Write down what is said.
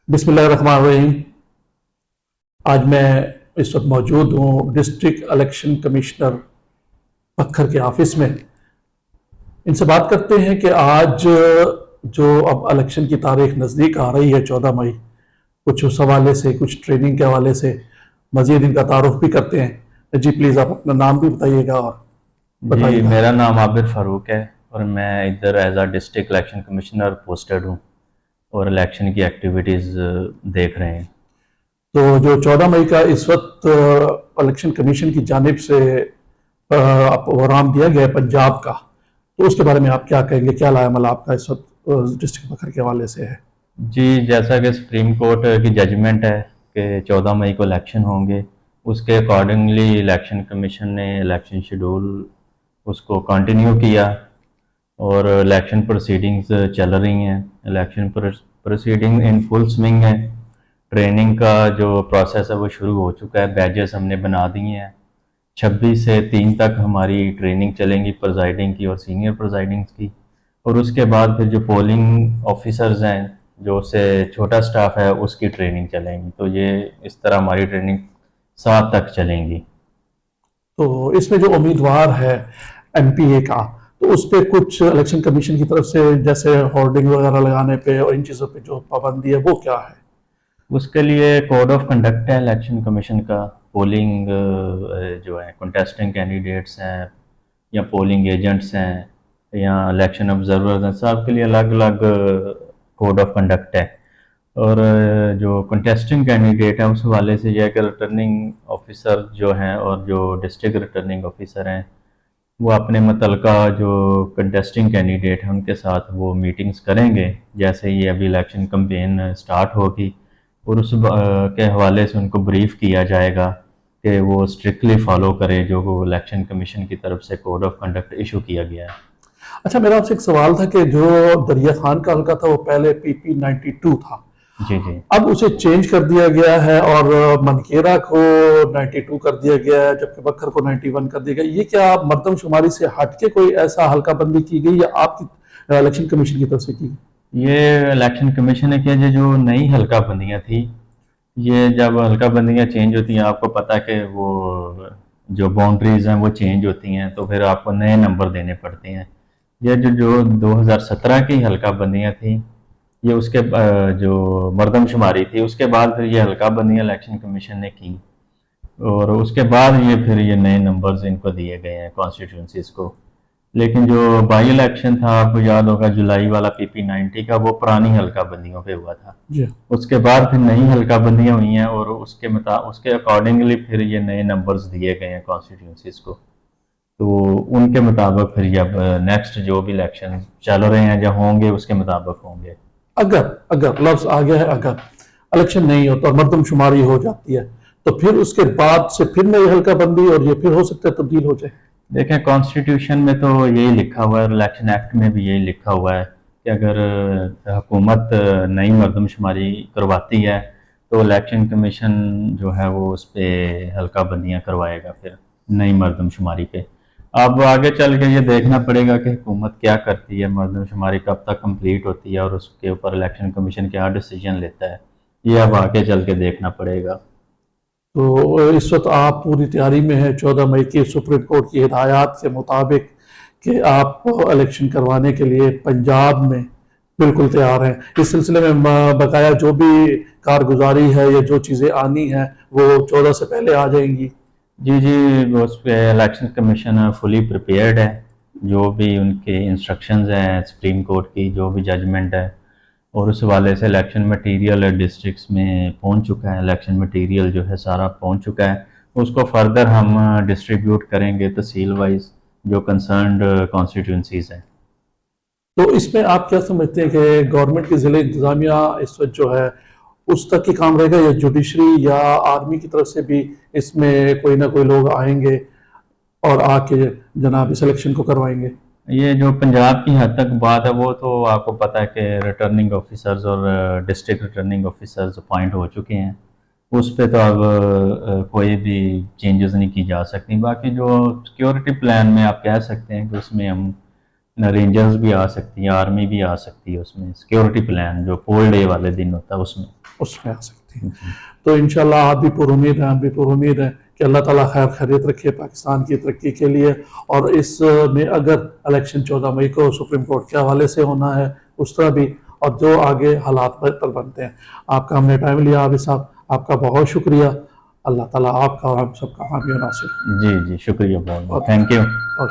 बिस्मिल्लाहिर्रहमानिर्रहीम। आज मैं इस वक्त मौजूद हूँ डिस्ट्रिक्ट इलेक्शन कमिश्नर पक्खर के ऑफिस में। इनसे बात करते हैं कि आज जो अब इलेक्शन की तारीख नज़दीक आ रही है 14 मई, कुछ उस हवाले से, कुछ ट्रेनिंग के हवाले से मजीद इनका तारुफ भी करते हैं। जी प्लीज़ आप अपना नाम भी बताइएगा और जी, बताइएगा। मेरा नाम आबिर फ़ारूक है और मैं इधर एज आ डिस्ट्रिक्ट इलेक्शन कमिश्नर पोस्टेड हूँ और इलेक्शन की एक्टिविटीज़ देख रहे हैं। तो जो 14 मई का इस वक्त इलेक्शन कमीशन की जानिब से प्रोग्राम दिया गया है पंजाब का, तो उसके बारे में आप क्या कहेंगे? क्या लायामल आपका इस वक्त डिस्ट्रिक्ट बकर के हवाले से है? जी, जैसा कि सुप्रीम कोर्ट की जजमेंट है कि 14 मई को इलेक्शन होंगे, उसके अकॉर्डिंगली इलेक्शन कमीशन ने इलेक्शन शेड्यूल उसको कंटिन्यू किया और इलेक्शन प्रोसीडिंग्स चल रही हैं। Election proceeding in full swing है। ट्रेनिंग का जो प्रोसेस है वो शुरू हो चुका है। बैजेस हमने बना दिए हैं। 26 से 3 तक हमारी ट्रेनिंग चलेंगी प्रिजाइडिंग की और सीनियर प्रिजाइडिंग्स की, और उसके बाद फिर जो पोलिंग ऑफिसर्स हैं, जो उससे छोटा स्टाफ है, उसकी ट्रेनिंग चलेंगी। तो ये इस तरह हमारी ट्रेनिंग 7 तक चलेंगी। तो इसमें जो उम्मीदवार है एमपीए का, तो उस पर कुछ इलेक्शन कमीशन की तरफ से जैसे होर्डिंग वगैरह लगाने पे और इन चीज़ों पे जो पाबंदी है वो क्या है? उसके लिए कोड ऑफ कंडक्ट है इलेक्शन कमीशन का। पोलिंग जो है कंटेस्टिंग कैंडिडेट्स हैं या पोलिंग एजेंट्स हैं या इलेक्शन ऑब्जर्वर्स हैं, सब के लिए अलग अलग कोड ऑफ कंडक्ट है। और जो कंटेस्टिंग कैंडिडेट है उस हवाले से यह है कि रिटर्निंग ऑफिसर जो हैं और जो डिस्ट्रिक्ट रिटर्निंग ऑफिसर हैं, वो अपने मुतलका जो कंटेस्टिंग कैंडिडेट हैं उनके साथ वो मीटिंग्स करेंगे जैसे ही अभी इलेक्शन कैंपेन स्टार्ट होगी, और उस के हवाले से उनको ब्रीफ किया जाएगा कि वो स्ट्रिक्टली फॉलो करें जो वो इलेक्शन कमीशन की तरफ से कोड ऑफ कंडक्ट इशू किया गया है। अच्छा, मेरा आपसे एक सवाल था कि जो दरिया खान का हल्का था वो पहले PP 92 था, जी जी। अब उसे चेंज कर दिया गया है और मनकेरा को 92 कर दिया गया है, जबकि बखर को 91 कर दिया गया। ये क्या मर्दमशुमारी से हट के कोई ऐसा हल्का बंदी की गई या आपकी इलेक्शन कमीशन की तरफ से की गई? ये इलेक्शन कमीशन ने किया जो नई हल्का बंदियाँ थी, ये जब हल्का बंदियाँ चेंज होती हैं, आपको पता है कि वो जो बाउंड्रीज हैं वो चेंज होती हैं, तो फिर आपको नए नंबर देने पड़ते हैं। ये जो जो 2017 की हल्का बंदियाँ थी, ये उसके जो मर्दमशुमारी थी उसके बाद फिर ये हल्का बंदियाँ इलेक्शन कमीशन ने की, और उसके बाद ये फिर ये नए नंबर्स इनको दिए गए हैं कॉन्स्टिट्यूंसीज को। लेकिन जो बाई इलेक्शन था, आपको याद होगा जुलाई वाला PP 90 का, वो पुरानी हल्का बंदियों पे हुआ था। जी। उसके बाद फिर नई हल्का बंदियां हुई हैं और उसके अकॉर्डिंगली फिर ये नए नंबर्स दिए गए हैं कॉन्स्टिट्यूंसीज को। तो उनके मुताबिक फिर जब नेक्स्ट जो भी इलेक्शन चल रहे हैं या होंगे उसके मुताबिक होंगे। अगर अगर लफ्ज आ गया है, अगर इलेक्शन नहीं होता और मर्दमशुमारी हो जाती है, तो फिर उसके बाद से फिर नई हल्का बंदी और ये फिर हो सकता है तब्दील हो जाए। देखें, कॉन्स्टिट्यूशन में तो यही लिखा हुआ है, इलेक्शन एक्ट में भी यही लिखा हुआ है कि अगर हुकूमत नई मरदमशुमारी करवाती है तो इलेक्शन कमीशन जो है वो उस पर हल्का बंदियाँ करवाएगा फिर नई मरदमशुमारी पे। अब आगे चल के ये देखना पड़ेगा कि हुकूमत क्या करती है, मरदमशुमारी कब तक कंप्लीट होती है और उसके ऊपर इलेक्शन कमीशन क्या डिसीजन लेता है, ये अब आगे चल के देखना पड़ेगा। तो इस वक्त आप पूरी तैयारी में हैं 14 मई की सुप्रीम कोर्ट की हिदायत के मुताबिक कि आप इलेक्शन करवाने के लिए पंजाब में बिल्कुल तैयार हैं। इस सिलसिले में बकाया जो भी कारगुजारी है या जो चीज़ें आनी हैं वो 14 से पहले आ जाएंगी। जी जी, उस पे इलेक्शन कमीशन फुली प्रिपेयर्ड है। जो भी उनके इंस्ट्रक्शंस हैं सुप्रीम कोर्ट की, जो भी जजमेंट है, और उस हवाले से इलेक्शन मटेरियल डिस्ट्रिक्ट्स में पहुंच चुका है। इलेक्शन मटेरियल जो है सारा पहुंच चुका है। उसको फर्दर हम डिस्ट्रीब्यूट करेंगे तहसील वाइज जो कंसर्न्ड कॉन्स्टिट्यूंसीज हैं। तो इसमें आप क्या समझते हैं कि गवर्नमेंट की ज़िले इंतज़ामिया इस वक्त जो है उस तक ही काम रहेगा, या जुडिशरी या आर्मी की तरफ से भी इसमें कोई ना कोई लोग आएंगे और आके जनाब इस इलेक्शन को करवाएंगे? ये जो पंजाब की हद तक बात है वो तो आपको पता है कि रिटर्निंग ऑफिसर्स और डिस्ट्रिक्ट रिटर्निंग ऑफिसर्स अपॉइंट हो चुके हैं। उस पे तो अब कोई भी चेंजेस नहीं की जा सकती। बाकी जो सिक्योरिटी प्लान में आप कह सकते हैं कि उसमें हम रेंजर्स भी आ सकती हैं, आर्मी भी आ सकती है उसमें, सिक्योरिटी प्लान जो पोल डे वाले दिन होता है उसमें। उसमें आ सकती है। तो इंशाल्लाह आप भी पुरुमीद हैं, हम भी पुरुमीद हैं कि अल्लाह ताला खैर खैरियत रखे पाकिस्तान की तरक्की के लिए। और इस में अगर इलेक्शन 14 मई को सुप्रीम कोर्ट के हवाले से होना है उस तरह भी, और जो आगे हालात बेहतर बनते हैं। आपका हमने टाइम लिया आबिद साहब, आपका बहुत शुक्रिया। अल्लाह ताला आपका और हम सबका हामी और नासिर। जी जी, शुक्रिया बहुत बहुत, और थैंक यू। और